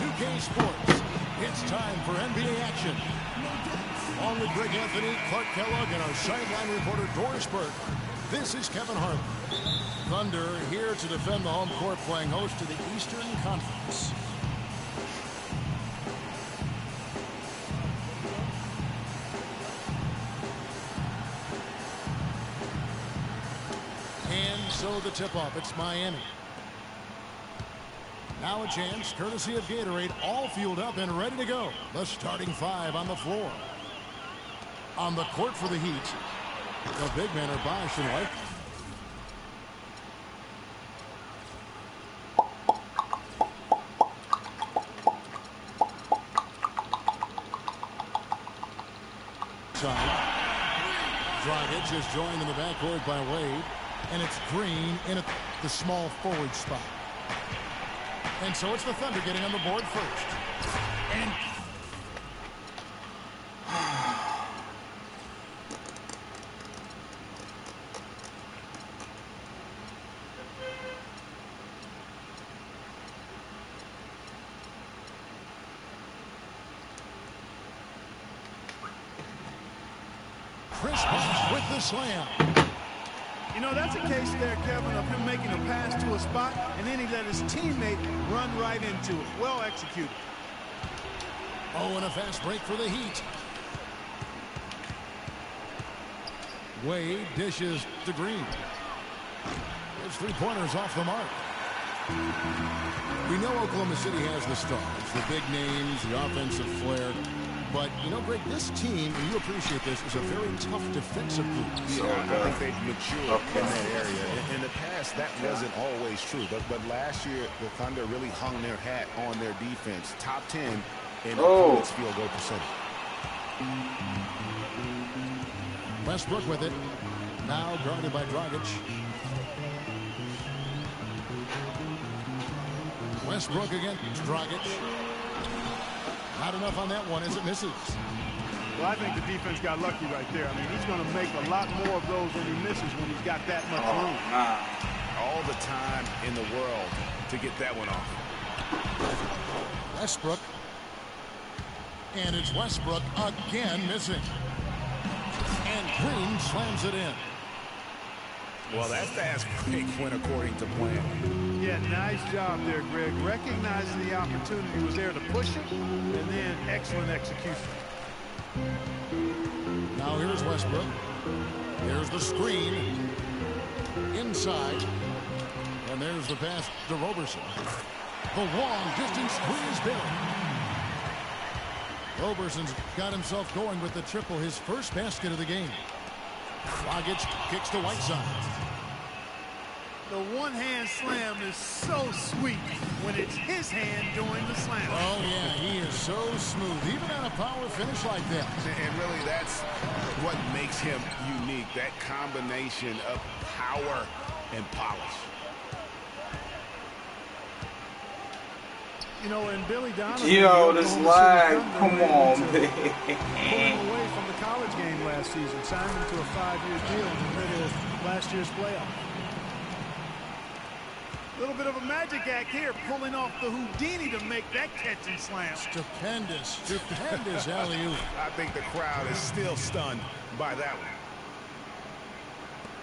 2K Sports. It's time for NBA action. Along with Greg Anthony, Clark Kellogg, and our sideline reporter Doris Burke, this is Kevin Harlan. Thunder here to defend the home court, playing host to the Eastern Conference. And so the tip-off, it's Miami. Now a chance, courtesy of Gatorade, all fueled up and ready to go. The starting five on the floor. On the court for the Heat, the big men are Bosch and White. Dragic is joined in the backcourt by Wade, and it's Green in at the small forward spot. And so it's the Thunder getting on the board first. And Chris Bosh with the slam. You know, that's a case there, Kevin, of him making a pass to a spot, and then he let his teammate run right into it. Well executed. Oh, and a fast break for the Heat. Wade dishes to Green. His three-pointers off the mark. We know Oklahoma City has the stars, the big names, the offensive flair. But, you know, Greg, this team, and you appreciate this, is a very tough defensive group. Yeah, I think they've matured in that area. In the past, that wasn't always true. But last year, the Thunder really hung their hat on their defense. Top 10 in opponent's field goal percentage. Westbrook with it. Now guarded by Dragic. Westbrook against Dragic. Not enough on that one as it misses. Well, I think the defense got lucky right there. I mean, he's going to make a lot more of those when he misses when he's got that much room. All the time in the world to get that one off. Westbrook. And it's Westbrook again missing. And Green slams it in. Well, that fast break went according to plan. Yeah, nice job there, Greg. Recognizing the opportunity was there to push it, and then excellent execution. Now here's Westbrook. Here's the screen. Inside. And there's the pass to Roberson. The long distance squeeze Bill. Roberson's got himself going with the triple, his first basket of the game. Dragic kicks to Whiteside. The one-hand slam is so sweet when it's his hand doing the slam. Oh, yeah, he is so smooth, even on a power finish like that. And really, that's what makes him unique, that combination of power and polish. You know, and Billy Donovan... Yo, this lag, come on, man. Pulled him away from the college game last season, signed him to a 5-year deal in the middle of last year's playoff. A little bit of a magic act here, pulling off the Houdini to make that catch and slam. Stupendous, stupendous alley-oop. I think the crowd is still stunned by that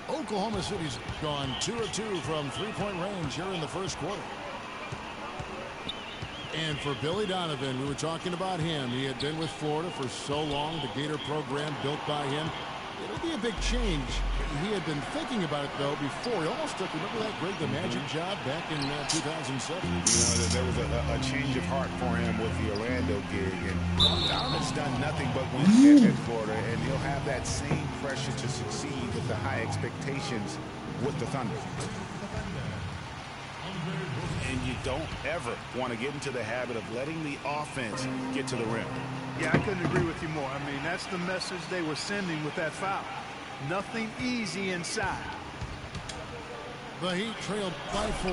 one. Oklahoma City's gone 2 of 2 from three-point range here in the first quarter. And for Billy Donovan, we were talking about him. He had been with Florida for so long, the Gator program built by him. It'll be a big change. He had been thinking about it, though, before. He almost took, remember that, Greg, the Magic job back in 2007? You know, there was a change of heart for him with the Orlando gig. And Donovan's done nothing but win at Florida, and he'll have that same pressure to succeed with the high expectations with the Thunder. And you don't ever want to get into the habit of letting the offense get to the rim. Yeah, I couldn't agree with you more. I mean, that's the message they were sending with that foul. Nothing easy inside. The Heat trailed by 4.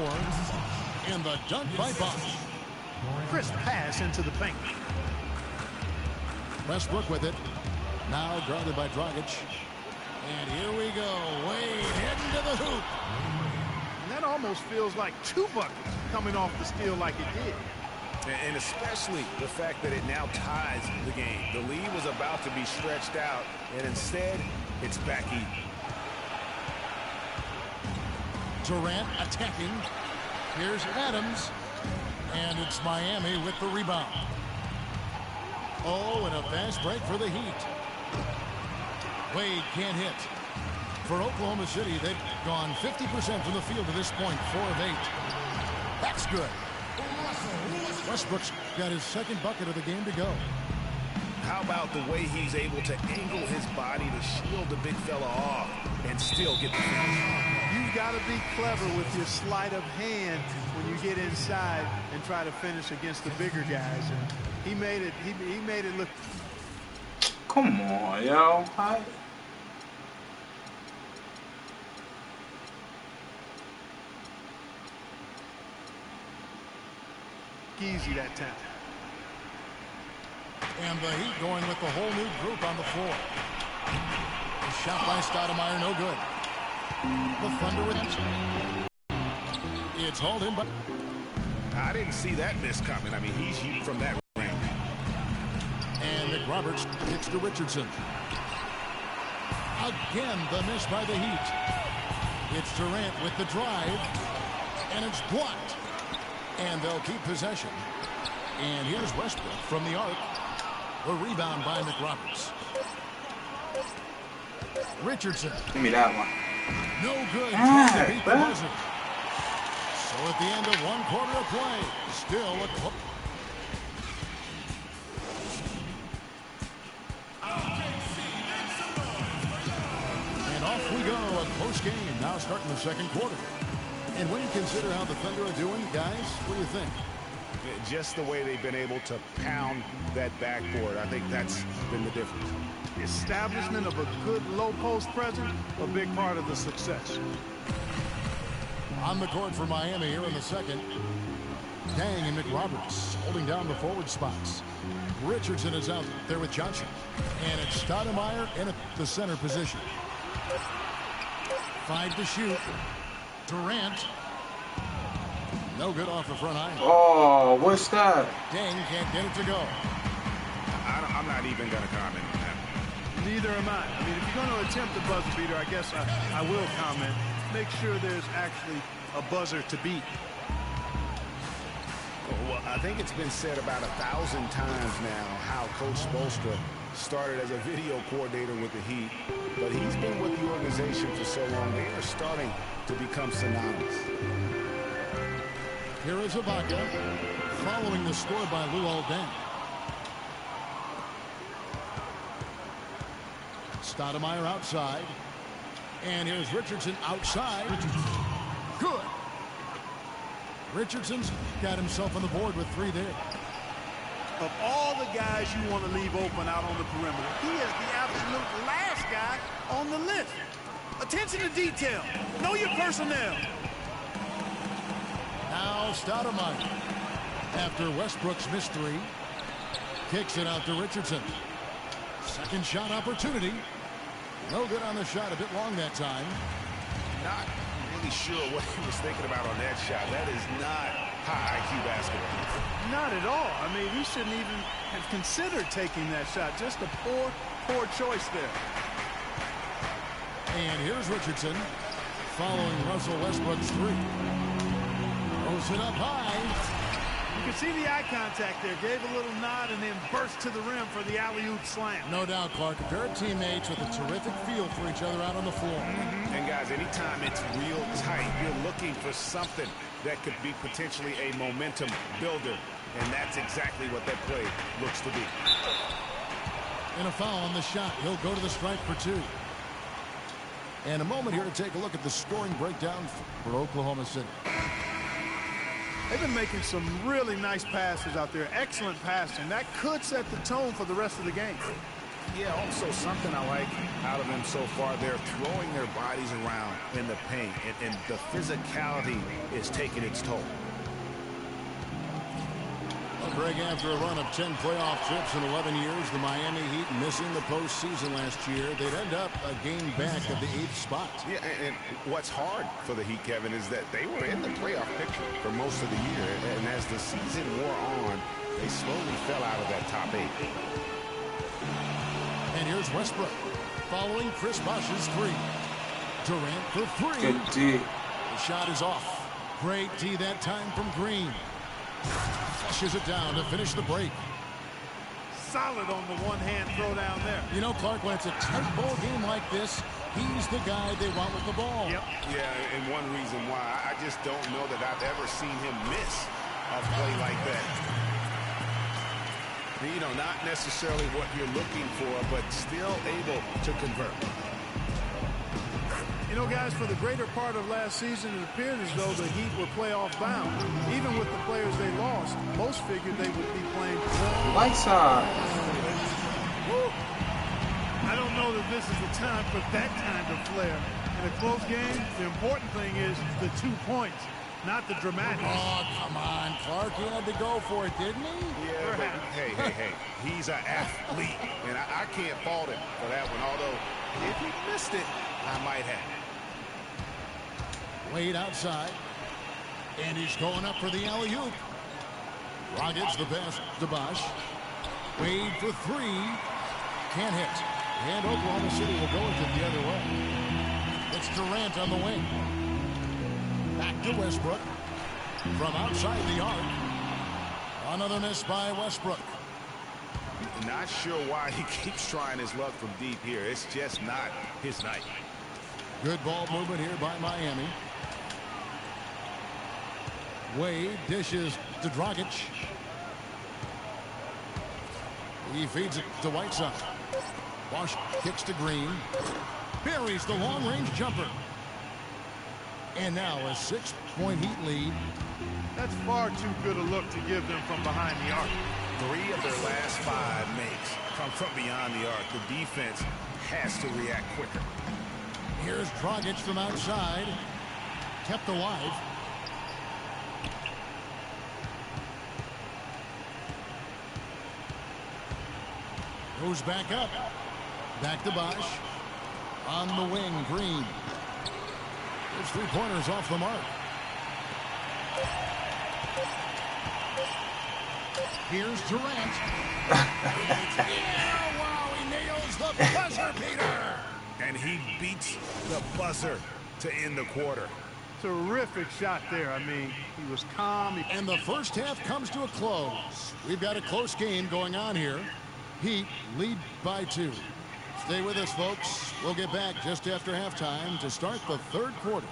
And the dunk by Bosh. Crisp pass into the paint. Westbrook with it. Now guarded by Dragic. And here we go. Wade heading to the hoop. And that almost feels like 2 buckets coming off the steal like it did. And especially the fact that it now ties the game. The lead was about to be stretched out, and instead, it's back even. Durant attacking. Here's Adams. And it's Miami with the rebound. Oh, and a fast break for the Heat. Wade can't hit. For Oklahoma City, they've gone 50% from the field to this point, 4 of 8. That's good. Westbrook's got his second bucket of the game to go. How about the way he's able to angle his body to shield the big fella off and still get the finish? You've got to be clever with your sleight of hand when you get inside and try to finish against the bigger guys. And he made it look. Come on, yo. Easy that time. And the Heat going with the whole new group on the floor. The shot by Stoudemire, no good. The Thunder with him. It's hauled in, but I didn't see that miss coming. I mean, he's heat from that range. And McRoberts hits to Richardson. Again, the miss by the Heat. It's Durant with the drive, and it's blocked. And they'll keep possession. And here's Westbrook from the arc. A rebound by McRoberts. Richardson. Give me that one. No good. Trying to beat the buzzer. So at the end of 1 quarter of play, still a close. And off we go. A close game. Now starting the second quarter. And when you consider how the Thunder are doing, guys, what do you think? Just the way they've been able to pound that backboard, I think that's been the difference. The establishment of a good low post presence, a big part of the success. On the court for Miami here in the second. Dang and McRoberts holding down the forward spots. Richardson is out there with Johnson. And it's Stoudemire in at the center position. 5 to shoot. Durant. No good off the front iron. Oh, what's that? Dang can't get it to go. I'm not even going to comment on that. Neither am I. I mean, if you're going to attempt a buzzer beater, I guess I will comment. Make sure there's actually a buzzer to beat. Well, I think it's been said about 1,000 times now how Coach Spoelstra started as a video coordinator with the Heat, but he's been with the organization for so long, they are starting to become synonymous. Here is Ibaka following the score by Luol Deng. Stoudemire outside. And here's Richardson outside. Good. Richardson's got himself on the board with 3 there. Of all the guys you want to leave open out on the perimeter, he is the absolute last guy on the list. Attention to detail. Know your personnel. Now Stoudemire, after Westbrook's missed 3, kicks it out to Richardson. Second shot opportunity. No good on the shot, a bit long that time. Not really sure what he was thinking about on that shot. That is not high IQ basketball. Not at all. I mean, he shouldn't even have considered taking that shot. Just a poor choice there. And here's Richardson following Russell Westbrook's 3. Throws it up high. You can see the eye contact there. Gave a little nod and then burst to the rim for the alley-oop slam. No doubt, Clark. A pair of teammates with a terrific feel for each other out on the floor. And guys, anytime it's real tight, you're looking for something that could be potentially a momentum builder. And that's exactly what that play looks to be. And a foul on the shot. He'll go to the stripe for 2. And a moment here to take a look at the scoring breakdown for Oklahoma City. They've been making some really nice passes out there. Excellent passing. That could set the tone for the rest of the game. Yeah, also something I like out of them so far, they're throwing their bodies around in the paint, and the physicality is taking its toll. A Craig, after a run of 10 playoff trips in 11 years, the Miami Heat missing the postseason last year, they'd end up a game back at the 8th spot. Yeah, and what's hard for the Heat, Kevin, is that they were in the playoff picture for most of the year, and as the season wore on, they slowly fell out of that top 8. And here's Westbrook following Chris Bosh's 3. Durant for 3. Good D. The shot is off. Great D that time from Green. Flushes it down to finish the break. Solid on the one-hand throw down there. You know, Clark, when it's a tight ball game like this, he's the guy they want with the ball. Yep. Yeah, and one reason why, I just don't know that I've ever seen him miss a play like that. You know, not necessarily what you're looking for, but still able to convert. You know, guys, for the greater part of last season, it appeared as though the Heat were playoff bound. Even with the players they lost, most figured they would be playing. Lights out. I don't know that this is the time for that kind of flair. In a close game, the important thing is the 2 points, not the dramatics. Oh, come on, Clark. He had to go for it, didn't he? Yeah, but hey, he's an athlete, and I can't fault him for that one, although if he missed it, I might have. Wade outside, and he's going up for the alley-oop. Rockets the pass to Bosh. Wade for 3. Can't hit. And Oklahoma City will go with it the other way. It's Durant on the wing. Back to Westbrook. From outside the arc. Another miss by Westbrook. Not sure why he keeps trying his luck from deep here. It's just not his night. Good ball movement here by Miami. Wade dishes to Dragic. He feeds it to Whiteside. Bosh kicks to Green. Buries the long-range jumper. And now a 6-point Heat lead. That's far too good a look to give them from behind the arc. 3 of their last 5 makes come from beyond the arc. The defense has to react quicker. Here's Dragic from outside. Kept alive. Goes back up. Back to Bosh. On the wing, Green. There's 3-pointers off the mark. Here's Durant. Yeah, wow, he nails the buzzer beater. And he beats the buzzer to end the quarter. Terrific shot there. I mean, he was calm. And the first half comes to a close. We've got a close game going on here. Heat lead by 2. Stay with us, folks. We'll get back just after halftime to start the 3rd quarter.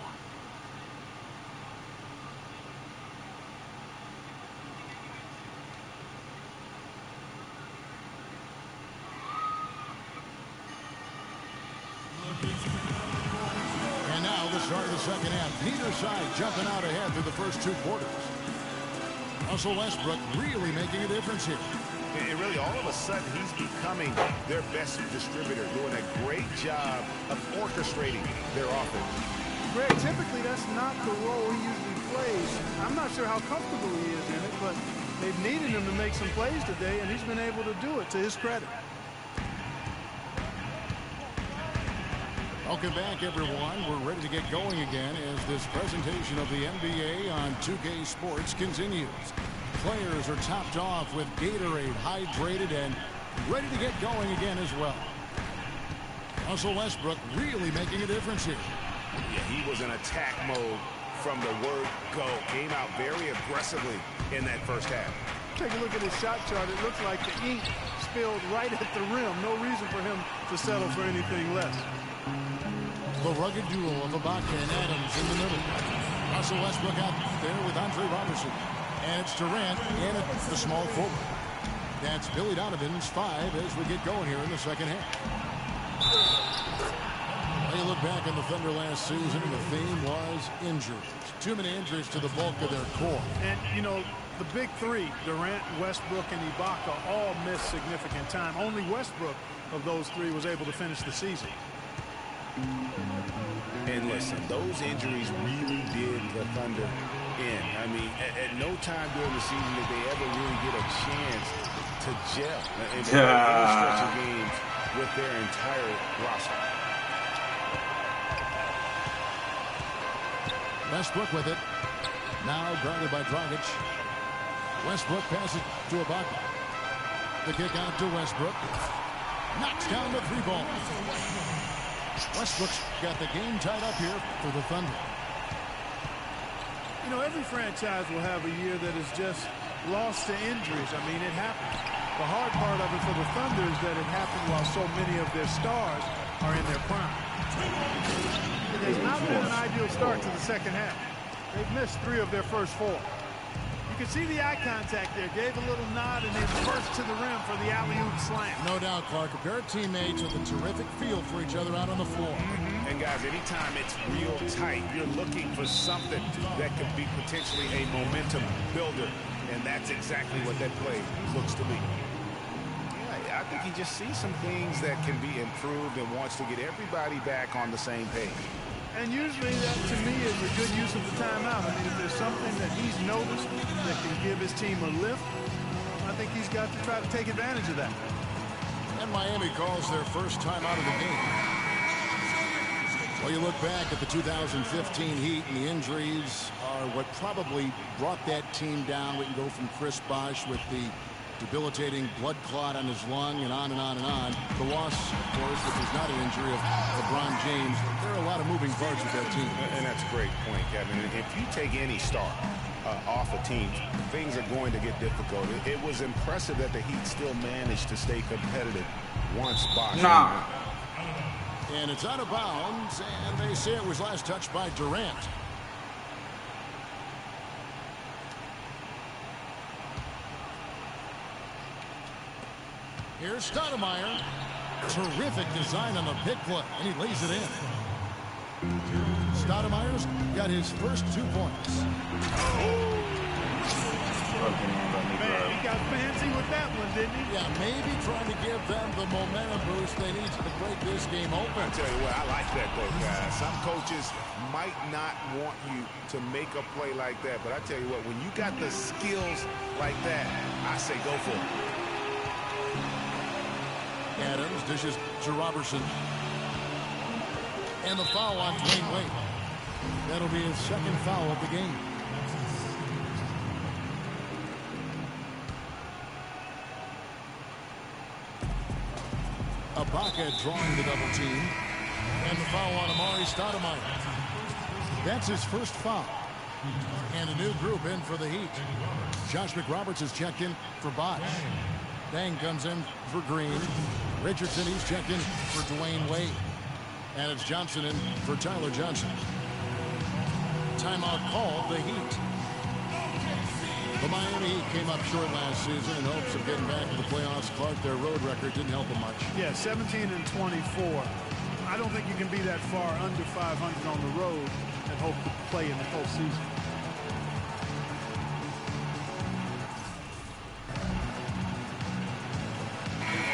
And now the start of the second half. Neither side jumping out ahead through the first 2 quarters. Russell Westbrook really making a difference here. And really, all of a sudden, he's becoming their best distributor, doing a great job of orchestrating their offense. Greg, typically that's not the role he usually plays. I'm not sure how comfortable he is in it, but they've needed him to make some plays today, and he's been able to do it to his credit. Welcome back, everyone. We're ready to get going again as this presentation of the NBA on 2K Sports continues. Players are topped off with Gatorade, hydrated, and ready to get going again as well. Russell Westbrook really making a difference here. Yeah, he was in attack mode from the word go. Came out very aggressively in that first half. Take a look at his shot chart. It looks like the ink spilled right at the rim. No reason for him to settle for anything less. The rugged duo of Ibaka and Adams in the middle. Russell Westbrook out there with Andre Robertson. And it's Durant and the small forward. That's Billy Donovan's 5 as we get going here in the second half. Well, you look back on the Thunder last season, and the theme was injuries. Too many injuries to the bulk of their core. And, you know, the big 3, Durant, Westbrook, and Ibaka, all missed significant time. Only Westbrook of those 3 was able to finish the season. And listen, those injuries really did the Thunder in. I mean, at no time during the season did they ever really get a chance to gel and play any stretch of games with their entire roster. Westbrook with it. Now guarded by Dragic. Westbrook passes to Ibaka. The kick out to Westbrook. Knocks down the three ball. Westbrook's got the game tied up here for the Thunder. You know, every franchise will have a year that is just lost to injuries. I mean, it happens. The hard part of it for the Thunder is that it happened while so many of their stars are in their prime. It has not been an ideal start to the second half. They've missed 3 of their first 4. You can see the eye contact there. Gave a little nod and then burst to the rim for the alley-oop slam. No doubt, Clark. A pair of teammates with a terrific feel for each other out on the floor. And guys, anytime it's real tight, you're looking for something that could be potentially a momentum builder. And that's exactly what that play looks to be. Yeah, I think he just sees some things that can be improved and wants to get everybody back on the same page. And usually that, to me, is a good use of the timeout. I mean, if there's something that he's noticed that can give his team a lift, I think he's got to try to take advantage of that. And Miami calls their first time out of the game. Well, you look back at the 2015 Heat, and the injuries are what probably brought that team down. We can go from Chris Bosh with the debilitating blood clot on his lung and on and on and on. The loss, of course, which is not an injury, of LeBron James. There are a lot of moving parts with that team. And that's a great point, Kevin. If you take any star off a team, things are going to get difficult. It was impressive that the Heat still managed to stay competitive once Bosh. And it's out of bounds, and they say it was last touched by Durant. Here's Stoudemire. Terrific design on the pick play, and he lays it in. Stoudemire's got his first 2 points. Man, he got fancy with that one, didn't he? Yeah, maybe trying to give them the momentum boost they need to break this game open. I tell you what, I like that, though, guys. Some coaches might not want you to make a play like that, but I tell you what, when you got the skills like that, I say go for it. Adams dishes to Robertson. And the foul on Dwayne Wade. That'll be his second foul of the game. Ibaka drawing the double team. And the foul on Amari Stoudemire. That's his first foul. And a new group in for the Heat. Josh McRoberts is checked in for Bosh. Dang comes in for Green. Richardson, he's checked in for Dwayne Wade. And it's Johnson in for Tyler Johnson. Timeout called the Heat. The Miami Heat came up short last season in hopes of getting back to the playoffs. Clark, their road record didn't help them much. Yeah, 17-24. I don't think you can be that far under 500 on the road and hope to play in the postseason.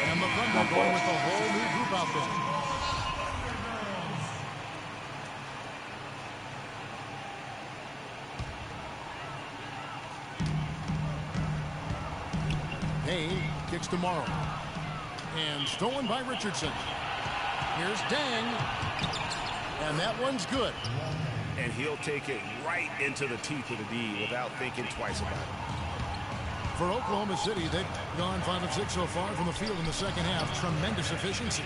And the Thunder going with a whole new group out there. Payne kicks to Morrow. And stolen by Richardson. Here's Dang. And that one's good. And he'll take it right into the teeth of the D without thinking twice about it. For Oklahoma City, they've gone 5 of 6 so far from the field in the second half. Tremendous efficiency.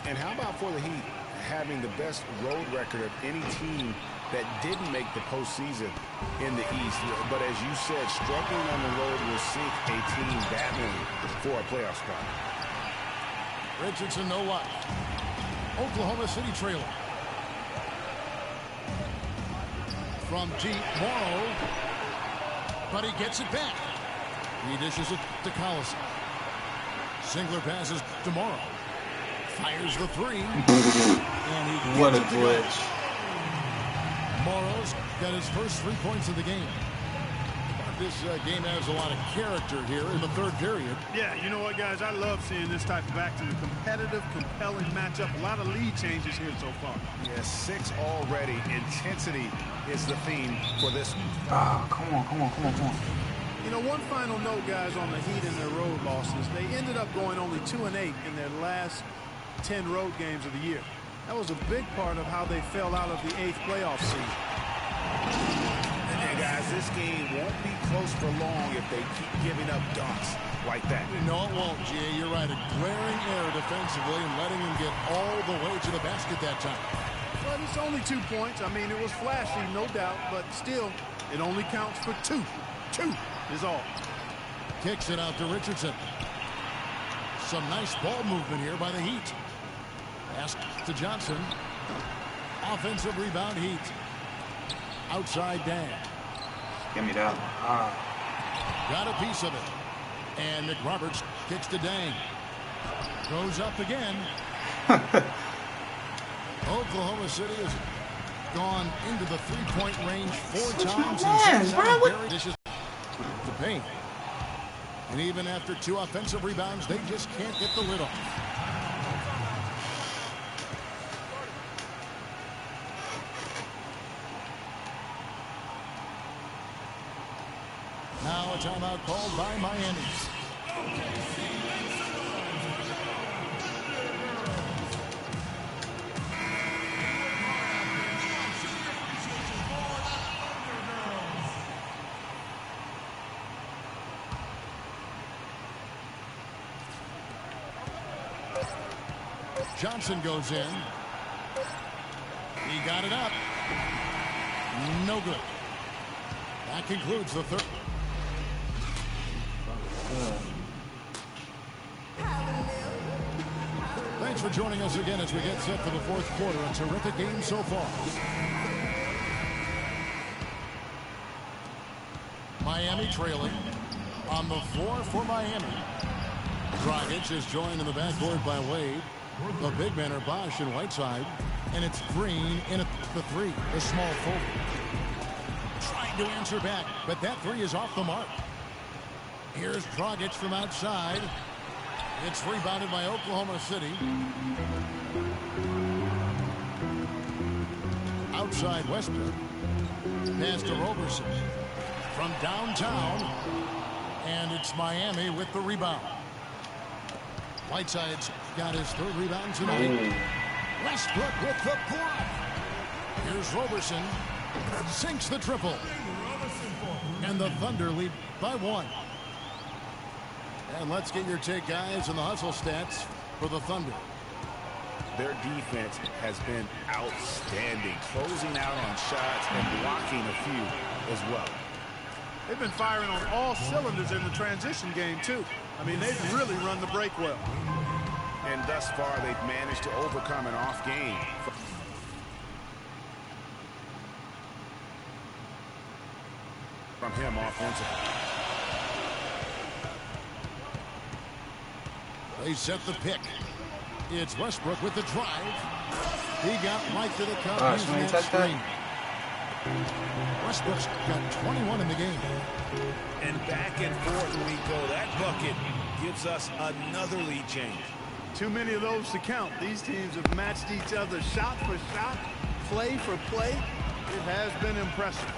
And how about for the Heat having the best road record of any team that didn't make the postseason in the East? But as you said, struggling on the road will sink a team battling for a playoff spot. Richardson, no luck. Oklahoma City trailer. From deep, Morrow. But he gets it back. He dishes it to Collison. Singler passes to Morrow. Fires the three. And he What a gets it glitch. Morrow's got his first 3 points of the game. this game has a lot of character here in the third period. Yeah, you know what, guys? I love seeing this type of action. A competitive, compelling matchup. A lot of lead changes here so far. Yeah, 6 already. Intensity is the theme for this one. Ah, come on. You know, one final note, guys, on the Heat and their road losses. They ended up going only 2-8 in their last 10 road games of the year. That was a big part of how they fell out of the 8th playoff seed. And guys, this game won't be close for long if they keep giving up dunks like that. No, it won't, Jay. You're right. A glaring error defensively and letting them get all the way to the basket that time. But it's only 2 points. I mean, it was flashy, no doubt, but still, it only counts for 2. 2 is all. Kicks it out to Richardson. Some nice ball movement here by the Heat. Pass to Johnson. Offensive rebound, Heat. Outside Dan. Give me that one. Got a piece of it. And Nick Roberts kicks to Dang. Goes up again. Oklahoma City has gone into the three-point range 4 times. This is the paint. And even after 2 offensive rebounds, they just can't get the lid off. Now a timeout called by Miami. Johnson goes in. He got it up. No good. That concludes the third. Thanks for joining us again as we get set for the 4th quarter. A terrific game so far. Miami trailing on the floor for Miami. Dragic is joined in the backcourt by Wade. The big men are Bosch and Whiteside. And it's Green in at the 3. The small forward. Trying to answer back, but that 3 is off the mark. Here's Dragic from outside. It's rebounded by Oklahoma City. Outside Westbrook. Pass to Roberson. From downtown. And it's Miami with the rebound. Whiteside's got his 3rd rebound tonight. Westbrook with the block. Here's Roberson. Sinks the triple. And the Thunder lead by 1. And let's get your take, guys, on the hustle stats for the Thunder. Their defense has been outstanding, closing out on shots and blocking a few as well. They've been firing on all cylinders in the transition game, too. I mean, they've really run the break well. And thus far, they've managed to overcome an off game. From him offensively. They set the pick. It's Westbrook with the drive. He got right to the cup using that screen. Westbrook's got 21 in the game. And back and forth we go. That bucket gives us another lead change. Too many of those to count. These teams have matched each other shot for shot, play for play. It has been impressive.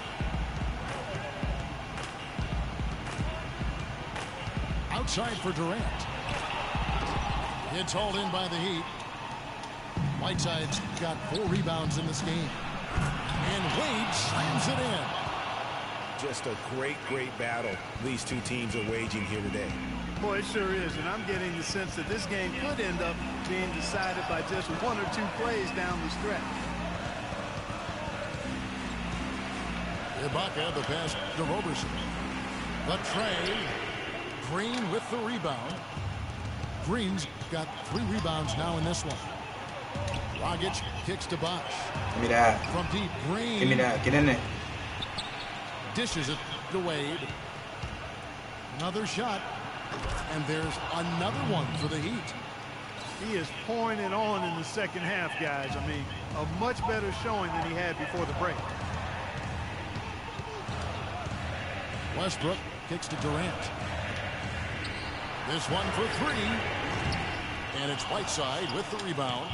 Outside for Durant. It's hauled in by the Heat. Whiteside's got 4 rebounds in this game. And Wade slams it in. Just a great battle these 2 teams are waging here today. Boy, it sure is, and I'm getting the sense that this game could end up being decided by just 1 or 2 plays down the stretch. Ibaka, the pass to Roberson. The tray. Green with the rebound. Green's got 3 rebounds now in this one. Dragic kicks to Bosch. Give me that. From deep, Green. Give me that. Get in there. Dishes it to Wade. Another shot. And there's another one for the Heat. He is pouring it on in the second half, guys. I mean, a much better showing than he had before the break. Westbrook kicks to Durant. This one for three. And it's Whiteside with the rebound.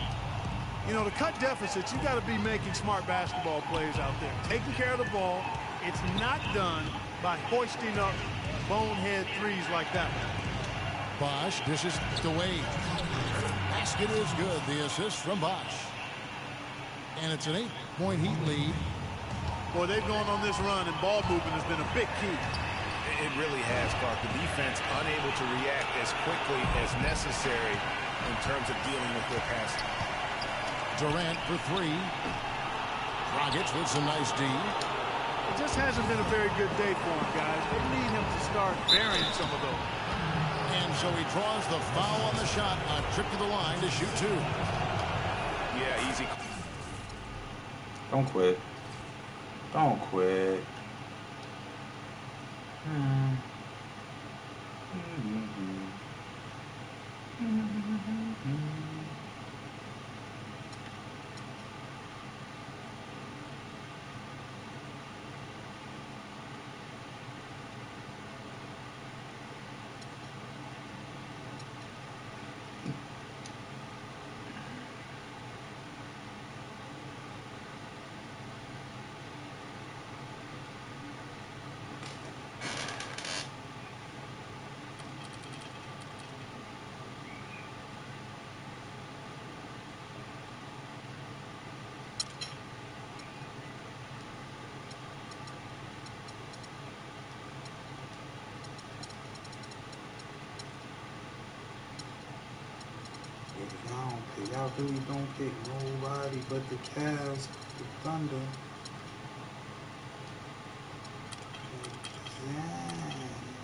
You know, to cut deficits, you got to be making smart basketball plays out there. Taking care of the ball. It's not done by hoisting up bonehead threes like that one. Bosh dishes to Wade. Basket is good. The assist from Bosh. And it's an 8-point Heat lead. Boy, they've gone on this run, and ball movement has been a big key. It really has, Clark. The defense unable to react as quickly as necessary in terms of dealing with their passing. Durant for three. Dragic with some nice D. It just hasn't been a very good day for him, guys. They need him to start burying some of those. And so he draws the foul on the shot. A trip to the line to shoot two. Yeah, easy. Don't quit. Don't quit. Y'all really don't pick nobody but the Cavs, the Thunder.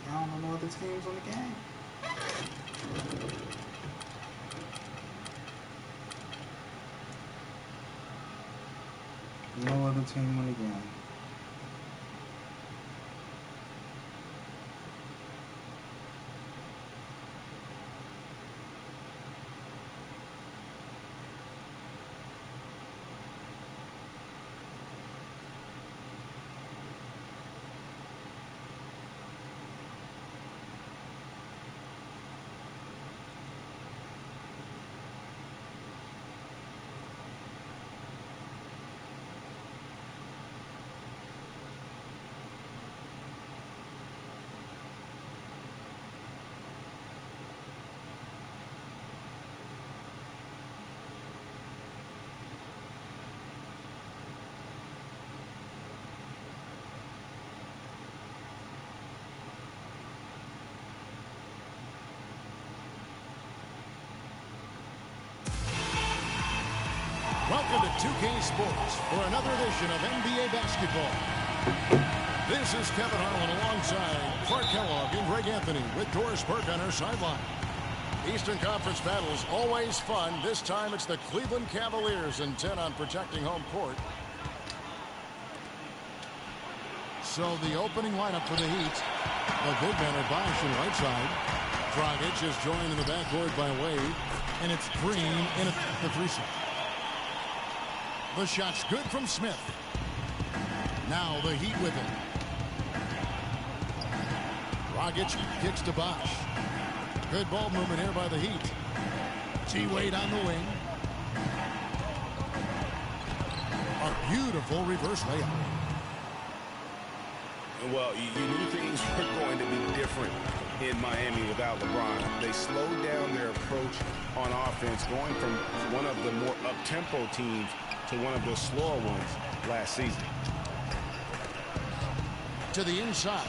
Y'all don't know no other teams on the game. No other team on the game. Welcome to 2K Sports for another edition of NBA basketball. This is Kevin Harlan alongside Clark Kellogg and Greg Anthony with Doris Burke on our sideline. Eastern Conference battles always fun. This time it's the Cleveland Cavaliers intent on protecting home court. So the opening lineup for the Heat. The big men are Bosh and Whiteside. Dragic is joined in the backcourt by Wade. And it's Green in at the three-set. The shot's good from Smith. Now the Heat with it. Dragic kicks to Bosh. Good ball movement here by the Heat. T-Wade on the wing. A beautiful reverse layup. Well, you knew things were going to be different in Miami without LeBron. They slowed down their approach on offense, going from one of the more up-tempo teams to one of the slower ones last season. To the inside.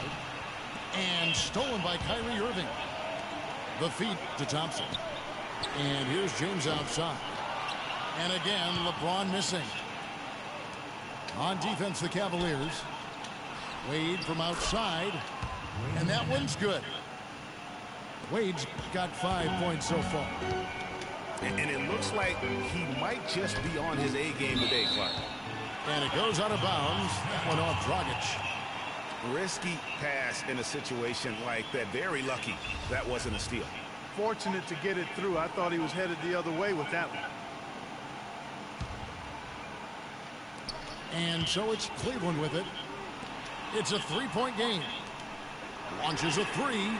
And stolen by Kyrie Irving. The feed to Thompson. And here's James outside. And again, LeBron missing. On defense, the Cavaliers. Wade from outside. And that one's good. Wade's got 5 points so far. And it looks like he might just be on his A game today, Clark. And it goes out of bounds. That one off Dragic. Risky pass in a situation like that. Very lucky that wasn't a steal. Fortunate to get it through. I thought he was headed the other way with that one. And so it's Cleveland with it. It's a 3-point game. Launches a three.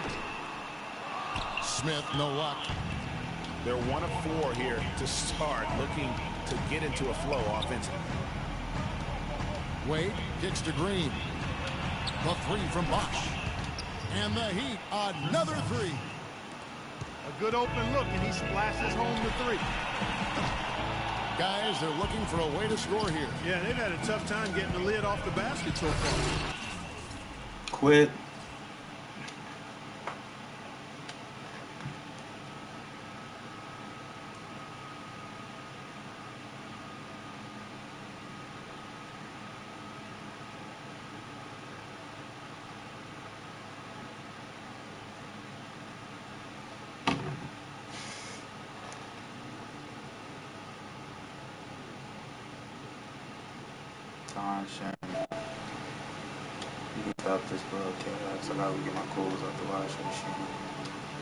Smith, no luck. They're 1 of 4 here to start, looking to get into a flow offensively. Wade kicks to Green. The three from Bosch. And the Heat, another three. A good open look, and he splashes home the three. Guys, they're looking for a way to score here. Yeah, they've had a tough time getting the lid off the basket so far. Quit. Shannon. You can stop this broadcast. I gotta get my clothes out the washing machine.